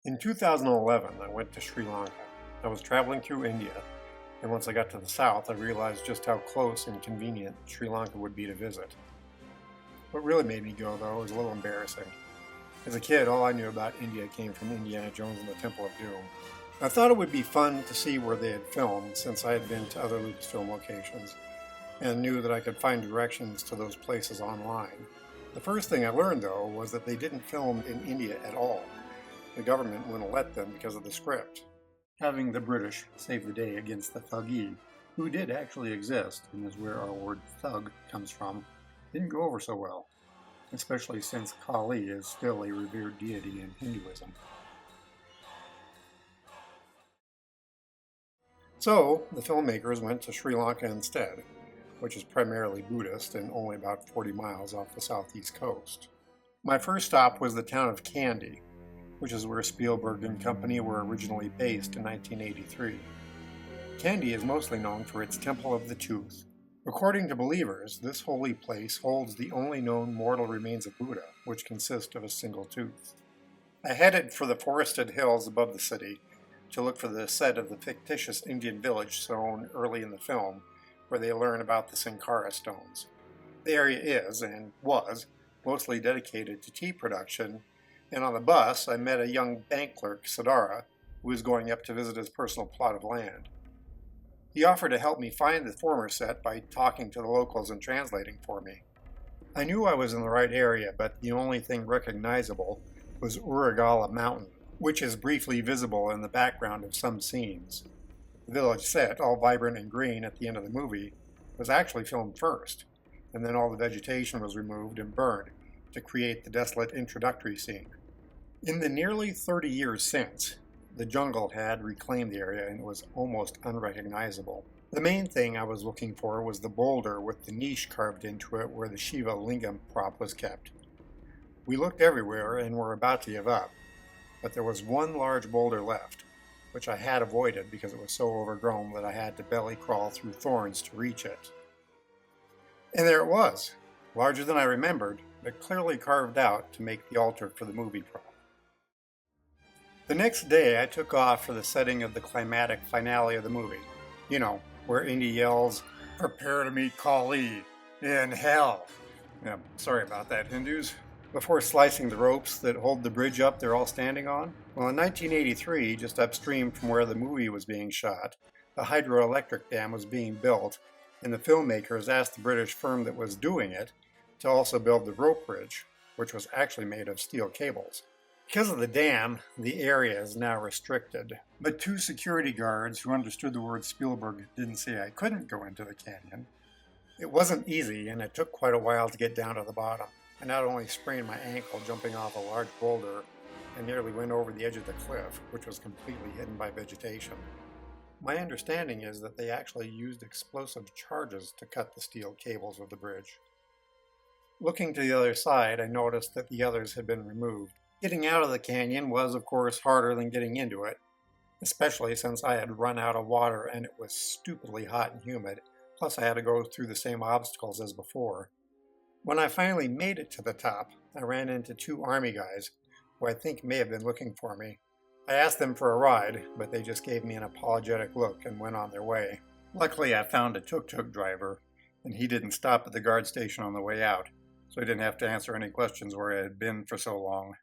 In 2011, I went to Sri Lanka. I was traveling through India, and once I got to the south, I realized just how close and convenient Sri Lanka would be to visit. What really made me go, though, was a little embarrassing. As a kid, all I knew about India came from Indiana Jones and the Temple of Doom. I thought it would be fun to see where they had filmed, since I had been to other Lucasfilm locations, and knew that I could find directions to those places online. The first thing I learned, though, was that they didn't film in India at all. The government wouldn't let them because of the script. Having the British save the day against the Thuggee, who did actually exist, and is where our word thug comes from, didn't go over so well, especially since Kali is still a revered deity in Hinduism. So, the filmmakers went to Sri Lanka instead, which is primarily Buddhist and only about 40 miles off the southeast coast. My first stop was the town of Kandy, which is where Spielberg and company were originally based in 1983. Kandy is mostly known for its Temple of the Tooth. According to believers, this holy place holds the only known mortal remains of Buddha, which consist of a single tooth. I headed for the forested hills above the city to look for the set of the fictitious Indian village shown early in the film, where they learn about the Sankara stones. The area is, and was, mostly dedicated to tea production, and on the bus I met a young bank clerk, Sadara, who was going up to visit his personal plot of land. He offered to help me find the former set by talking to the locals and translating for me. I knew I was in the right area, but the only thing recognizable was Uragala Mountain, which is briefly visible in the background of some scenes. The village set, all vibrant and green at the end of the movie, was actually filmed first, and then all the vegetation was removed and burned to create the desolate introductory scene. In the nearly 30 years since, the jungle had reclaimed the area and it was almost unrecognizable. The main thing I was looking for was the boulder with the niche carved into it where the Shiva Lingam prop was kept. We looked everywhere and were about to give up, but there was one large boulder left, which I had avoided because it was so overgrown that I had to belly crawl through thorns to reach it. And there it was, larger than I remembered, but clearly carved out to make the altar for the movie prop. The next day I took off for the setting of the climatic finale of the movie. You know, where Indy yells, "Prepare to meet Kali in hell." Yeah, sorry about that, Hindus. Before slicing the ropes that hold the bridge up they're all standing on. Well, in 1983, just upstream from where the movie was being shot, the hydroelectric dam was being built, and the filmmakers asked the British firm that was doing it to also build the rope bridge, which was actually made of steel cables. Because of the dam, the area is now restricted, but two security guards who understood the word Spielberg didn't say I couldn't go into the canyon. It wasn't easy, and it took quite a while to get down to the bottom. I not only sprained my ankle jumping off a large boulder, I nearly went over the edge of the cliff, which was completely hidden by vegetation. My understanding is that they actually used explosive charges to cut the steel cables of the bridge. Looking to the other side, I noticed that the others had been removed. Getting out of the canyon was, of course, harder than getting into it, especially since I had run out of water and it was stupidly hot and humid, plus I had to go through the same obstacles as before. When I finally made it to the top, I ran into two army guys, who I think may have been looking for me. I asked them for a ride, but they just gave me an apologetic look and went on their way. Luckily, I found a tuk-tuk driver, and he didn't stop at the guard station on the way out, so I didn't have to answer any questions where I had been for so long.